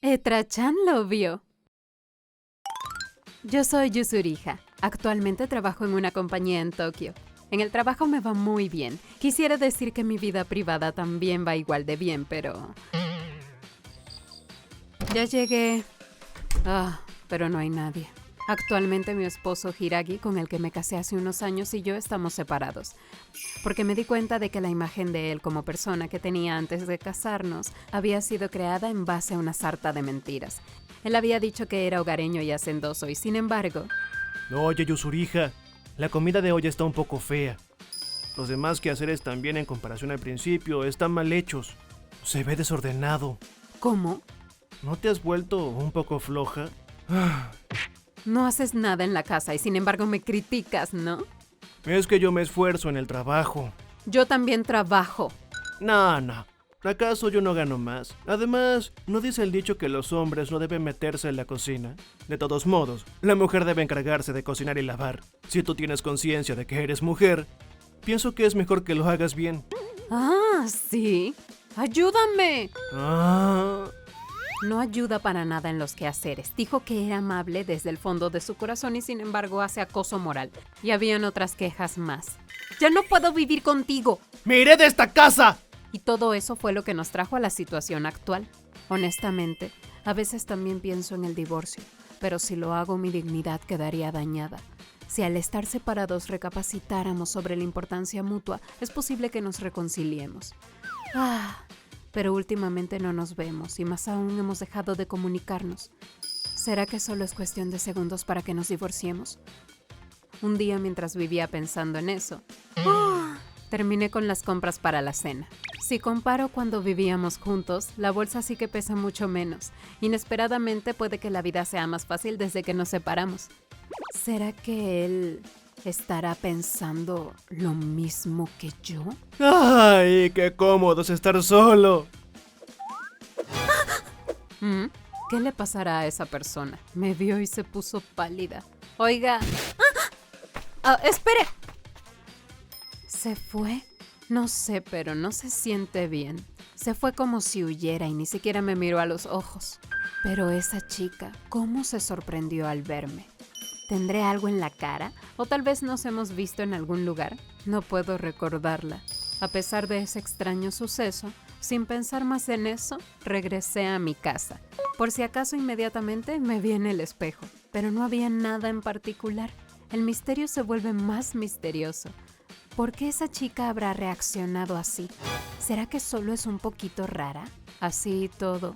Etra-chan lo vio. Yo soy Yuzuriha. Actualmente trabajo en una compañía en Tokio. En el trabajo me va muy bien. Quisiera decir que mi vida privada también va igual de bien, pero... Ya llegué. Pero no hay nadie. Actualmente mi esposo Hiragi, con el que me casé hace unos años, y yo estamos separados. Porque me di cuenta de que la imagen de él como persona que tenía antes de casarnos había sido creada en base a una sarta de mentiras. Él había dicho que era hogareño y hacendoso, y sin embargo... Oye, Yuzuriha, la comida de hoy está un poco fea. Los demás quehaceres también en comparación al principio están mal hechos. Se ve desordenado. ¿Cómo? ¿No te has vuelto un poco floja? No haces nada en la casa y sin embargo me criticas, ¿no? Es que yo me esfuerzo en el trabajo. Yo también trabajo. No. ¿Acaso yo no gano más? Además, ¿no dice el dicho que los hombres no deben meterse en la cocina? De todos modos, la mujer debe encargarse de cocinar y lavar. Si tú tienes conciencia de que eres mujer, pienso que es mejor que lo hagas bien. ¿Sí? ¡Ayúdame! No ayuda para nada en los quehaceres. Dijo que era amable desde el fondo de su corazón y sin embargo hace acoso moral. Y habían otras quejas más. ¡Ya no puedo vivir contigo! ¡Me iré de esta casa! Y todo eso fue lo que nos trajo a la situación actual. Honestamente, a veces también pienso en el divorcio, pero si lo hago mi dignidad quedaría dañada. Si al estar separados recapacitáramos sobre la importancia mutua, es posible que nos reconciliemos. Pero últimamente no nos vemos y más aún hemos dejado de comunicarnos. ¿Será que solo es cuestión de segundos para que nos divorciemos? Un día mientras vivía pensando en eso, terminé con las compras para la cena. Si comparo cuando vivíamos juntos, la bolsa sí que pesa mucho menos. Inesperadamente puede que la vida sea más fácil desde que nos separamos. ¿Será que él estará pensando lo mismo que yo? ¡Ay, qué cómodo es estar solo! ¿Qué le pasará a esa persona? Me vio y se puso pálida. Oiga. ¡Espere! ¿Se fue? No sé, pero no se siente bien. Se fue como si huyera y ni siquiera me miró a los ojos. Pero esa chica, ¿cómo se sorprendió al verme? ¿Tendré algo en la cara? ¿O tal vez nos hemos visto en algún lugar? No puedo recordarla. A pesar de ese extraño suceso, sin pensar más en eso, regresé a mi casa. Por si acaso inmediatamente me vi en el espejo, pero no había nada en particular. El misterio se vuelve más misterioso. ¿Por qué esa chica habrá reaccionado así? ¿Será que solo es un poquito rara? Así y todo.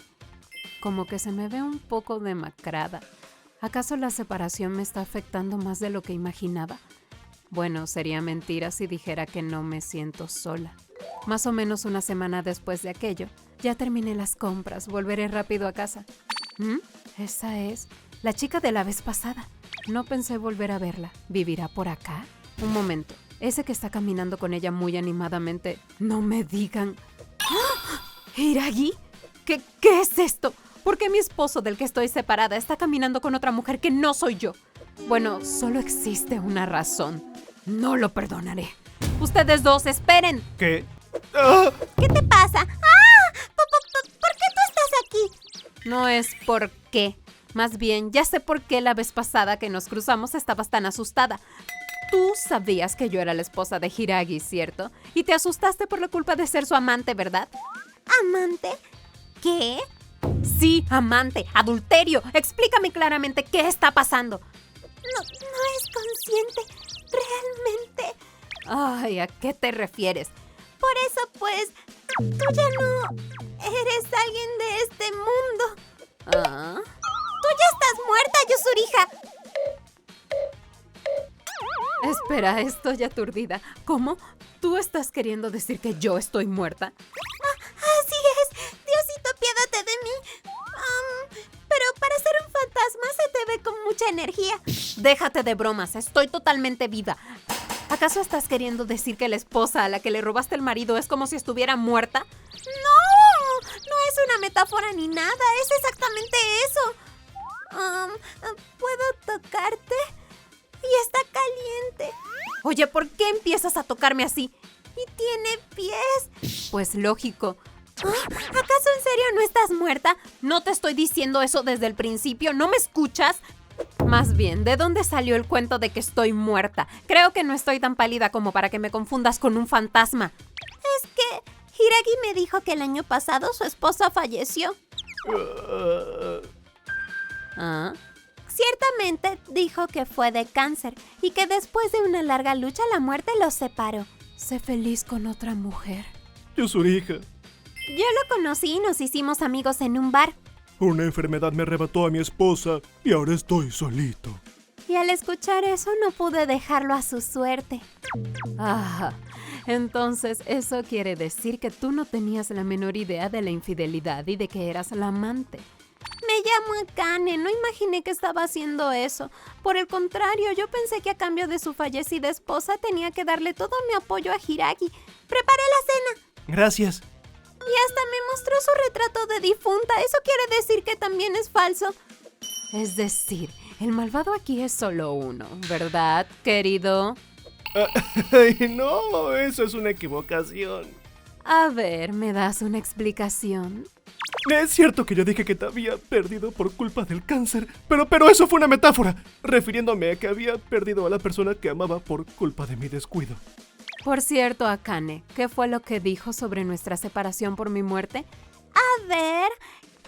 Como que se me ve un poco demacrada. ¿Acaso la separación me está afectando más de lo que imaginaba? Bueno, sería mentira si dijera que no me siento sola. Más o menos una semana después de aquello, ya terminé las compras, volveré rápido a casa. Esa es la chica de la vez pasada. No pensé volver a verla. ¿Vivirá por acá? Un momento. Ese que está caminando con ella muy animadamente. No me digan. ¿Hiragi? ¿Qué es esto? ¿Por qué mi esposo del que estoy separada está caminando con otra mujer que no soy yo? Bueno, solo existe una razón. No lo perdonaré. Ustedes dos, esperen. ¿Qué? ¿Qué te pasa? ¿Por qué tú estás aquí? No es por qué. Más bien, ya sé por qué la vez pasada que nos cruzamos estabas tan asustada. Tú sabías que yo era la esposa de Hiragi, ¿cierto? Y te asustaste por la culpa de ser su amante, ¿verdad? ¿Amante? ¿Qué? Sí, amante, adulterio. Explícame claramente qué está pasando. No es consciente. Realmente. Ay, ¿a qué te refieres? Por eso, pues, tú ya no eres alguien de este mundo. Tú ya estás muerta, Yuzuriha. Espera, estoy aturdida. ¿Cómo? ¿Tú estás queriendo decir que yo estoy muerta? Así es. Diosito, piédate de mí. Pero para ser un fantasma se te ve con mucha energía. Déjate de bromas, estoy totalmente viva. ¿Acaso estás queriendo decir que la esposa a la que le robaste el marido es como si estuviera muerta? No es una metáfora ni nada, es exactamente eso. ¿Puedo tocarte? Y está caliente. Oye, ¿por qué empiezas a tocarme así? Y tiene pies. Pues lógico. ¿Acaso en serio no estás muerta? No te estoy diciendo eso desde el principio, ¿no me escuchas? Más bien, ¿de dónde salió el cuento de que estoy muerta? Creo que no estoy tan pálida como para que me confundas con un fantasma. Es que Hiiragi me dijo que el año pasado su esposa falleció. ¿Ah? Ciertamente dijo que fue de cáncer y que después de una larga lucha la muerte los separó. Sé feliz con otra mujer. Yuzuriha, Yo lo conocí y nos hicimos amigos en un bar. una enfermedad me arrebató a mi esposa y ahora estoy solito. Y al escuchar eso no pude dejarlo a su suerte. Ah, entonces eso quiere decir que tú no tenías la menor idea de la infidelidad y de que eras la amante. Me llamo Akane, no imaginé que estaba haciendo eso. Por el contrario, yo pensé que a cambio de su fallecida esposa tenía que darle todo mi apoyo a Hiiragi. Preparé la cena. Gracias. Y hasta me mostró su retrato de difunta. Eso quiere decir que también es falso. Es decir, el malvado aquí es solo uno, ¿verdad, querido? Ay, no, eso es una equivocación. A ver, ¿me das una explicación? Es cierto que yo dije que te había perdido por culpa del cáncer, pero eso fue una metáfora, refiriéndome a que había perdido a la persona que amaba por culpa de mi descuido. Por cierto, Akane, ¿qué fue lo que dijo sobre nuestra separación por mi muerte? A ver,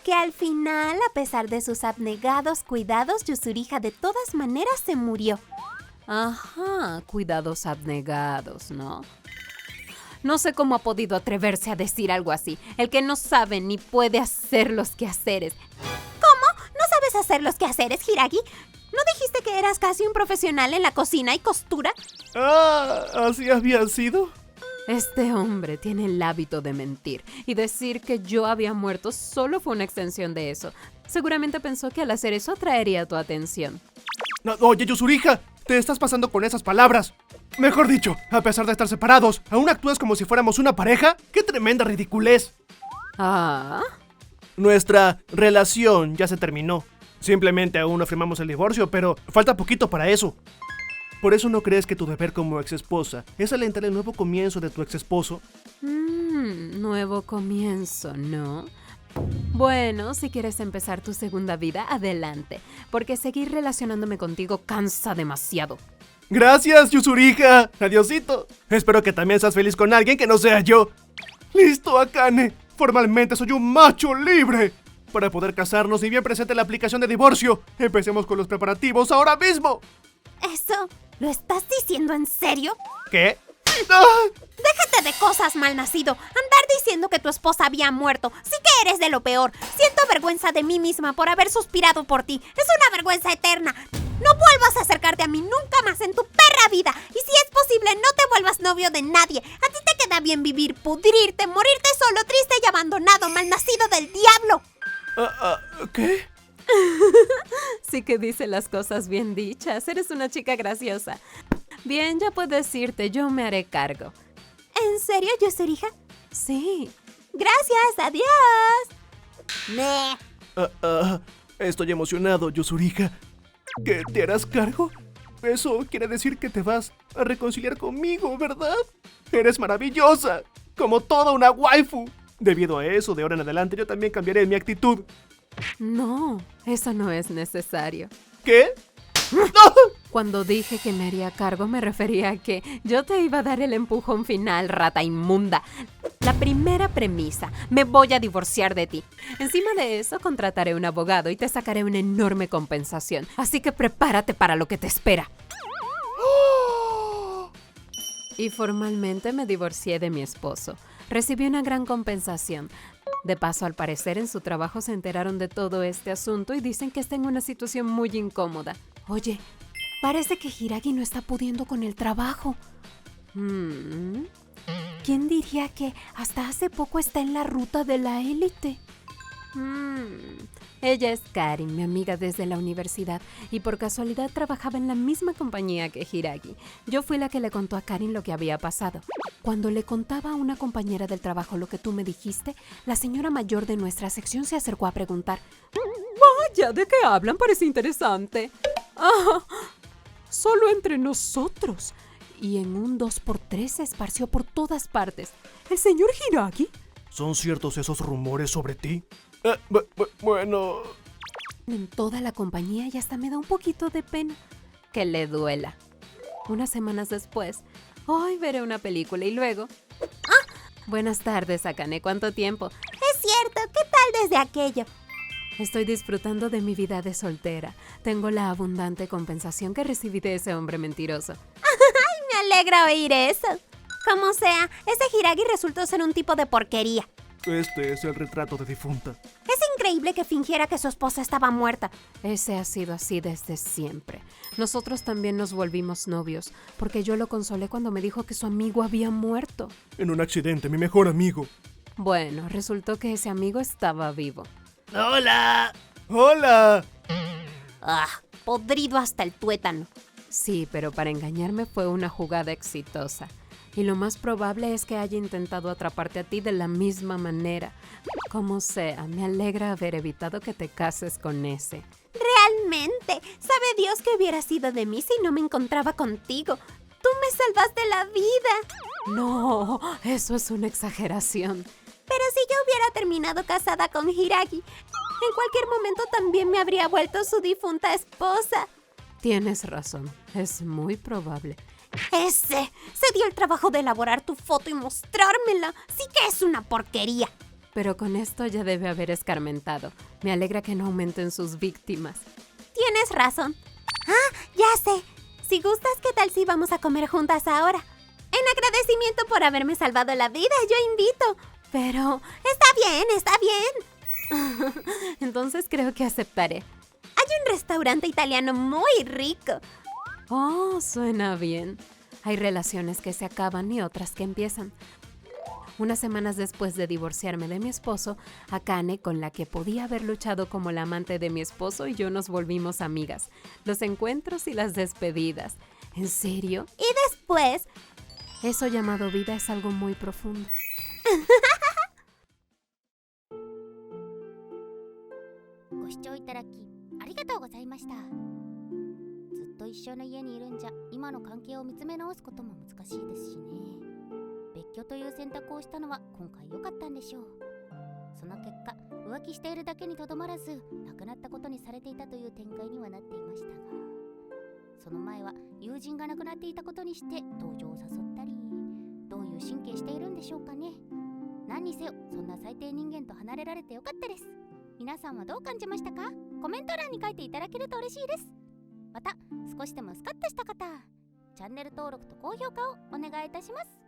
que al final, a pesar de sus abnegados cuidados, Yuzuriha de todas maneras se murió. Ajá, cuidados abnegados, ¿no? No sé cómo ha podido atreverse a decir algo así. El que no sabe ni puede hacer los quehaceres. ¿Cómo? ¿No sabes hacer los quehaceres, Hiiragi? ¿No dijiste que eras casi un profesional en la cocina y costura? Ah, ¿así había sido? Este hombre tiene el hábito de mentir y decir que yo había muerto solo fue una extensión de eso. Seguramente pensó que al hacer eso atraería tu atención. No, oye, Yuzuriha, te estás pasando con esas palabras. Mejor dicho, a pesar de estar separados, ¿aún actúas como si fuéramos una pareja? ¡Qué tremenda ridiculez! Ah, Nuestra relación ya se terminó. Simplemente aún no firmamos el divorcio, pero falta poquito para eso. ¿Por eso no crees que tu deber como exesposa es alentar el nuevo comienzo de tu exesposo? nuevo comienzo, ¿no? Bueno, si quieres empezar tu segunda vida, adelante, porque seguir relacionándome contigo cansa demasiado. Gracias, Yuzuriha. Adiosito. Espero que también seas feliz con alguien que no sea yo. Listo, Akane. Formalmente soy un macho libre. Para poder casarnos, ni bien presente la aplicación de divorcio. Empecemos con los preparativos ahora mismo. ¿Eso lo estás diciendo en serio? ¿Qué? ¡Ah! Déjate de cosas, malnacido. Andar diciendo que tu esposa había muerto. Sí que eres de lo peor. Siento vergüenza de mí misma por haber suspirado por ti. Es una vergüenza eterna. No vuelvas a acercarte a mí nunca más en tu perra vida. Y si es posible, no te vuelvas novio de nadie. A ti te queda bien vivir, pudrirte, morirte solo, triste y abandonado, malnacido del diablo. ¿Qué? Sí que dice las cosas bien dichas. Eres una chica graciosa. Bien, ya puedes irte. Yo me haré cargo. ¿En serio, Yuzuriha? Sí. Gracias, adiós. Estoy emocionado, Yuzuriha. ¿Que te harás cargo? Eso quiere decir que te vas a reconciliar conmigo, ¿verdad? Eres maravillosa, como toda una waifu. Debido a eso, de ahora en adelante yo también cambiaré mi actitud. No, eso no es necesario. ¿Qué? Cuando dije que me haría cargo, me refería a que yo te iba a dar el empujón final, rata inmunda. La primera premisa, me voy a divorciar de ti. Encima de eso, contrataré un abogado y te sacaré una enorme compensación. Así que prepárate para lo que te espera. Y formalmente me divorcié de mi esposo. Recibí una gran compensación. De paso, al parecer, en su trabajo se enteraron de todo este asunto y dicen que está en una situación muy incómoda. Oye, parece que Hiiragi no está pudiendo con el trabajo. ¿Quién diría que hasta hace poco está en la ruta de la élite? Ella es Karin, mi amiga desde la universidad, y por casualidad trabajaba en la misma compañía que Hiiragi. Yo fui la que le contó a Karin lo que había pasado. Cuando le contaba a una compañera del trabajo lo que tú me dijiste, la señora mayor de nuestra sección se acercó a preguntar: «Vaya, ¿de qué hablan? Parece interesante». «Ah, solo entre nosotros». Y en un 2x3 se esparció por todas partes. «¿El señor Hiiragi? ¿Son ciertos esos rumores sobre ti? Bueno... En toda la compañía y hasta me da un poquito de pena. Que le duela. Unas semanas después, hoy veré una película y luego... Buenas tardes, Akane. ¿Cuánto tiempo? Es cierto, ¿qué tal desde aquello? Estoy disfrutando de mi vida de soltera. Tengo la abundante compensación que recibí de ese hombre mentiroso. Me alegra oír eso. Como sea, ese Hiragi resultó ser un tipo de porquería. Este es el retrato de difunta. Es increíble que fingiera que su esposa estaba muerta. Ese ha sido así desde siempre. Nosotros también nos volvimos novios, porque yo lo consolé cuando me dijo que su amigo había muerto. En un accidente, mi mejor amigo. Bueno, resultó que ese amigo estaba vivo. ¡Hola! ¡Hola! Podrido hasta el tuétano. Sí, pero para engañarme fue una jugada exitosa. Y lo más probable es que haya intentado atraparte a ti de la misma manera. Como sea, me alegra haber evitado que te cases con ese. Realmente, sabe Dios que hubiera sido de mí si no me encontraba contigo. Tú me salvaste la vida. No, eso es una exageración. Pero si yo hubiera terminado casada con Hiragi, en cualquier momento también me habría vuelto su difunta esposa. Tienes razón, es muy probable. Ese se dio el trabajo de elaborar tu foto y mostrármela. Sí que es una porquería. Pero con esto ya debe haber escarmentado. Me alegra que no aumenten sus víctimas. Tienes razón. Ya sé. Si gustas, ¿qué tal si vamos a comer juntas ahora? En agradecimiento por haberme salvado la vida, yo invito. Pero... Está bien. entonces creo que aceptaré. Hay un restaurante italiano muy rico. Oh, suena bien. Hay relaciones que se acaban y otras que empiezan. Unas semanas después de divorciarme de mi esposo, Akane, con la que podía haber luchado como la amante de mi esposo, y yo nos volvimos amigas. Los encuentros y las despedidas. ¿En serio? Y después... Eso llamado vida es algo muy profundo. ご視聴いただきありがとうございました。ずっと一緒の家にいるんじゃ今の関係を見つめ直すことも難しいですしね。別居という選択をしたのは今回良かったんでしょう。その結果浮気しているだけにとどまらず亡くなったことにされていたという展開にはなっていましたが、その前は友人が亡くなっていたことにして同情を誘ったり、どういう神経しているんでしょうかね。何にせよそんな最低人間と離れられてよかったです。皆さんはどう感じましたか？コメント欄に書いていただけると嬉しいです。また少しでもスカッとした方、チャンネル登録と高評価をお願いいたします。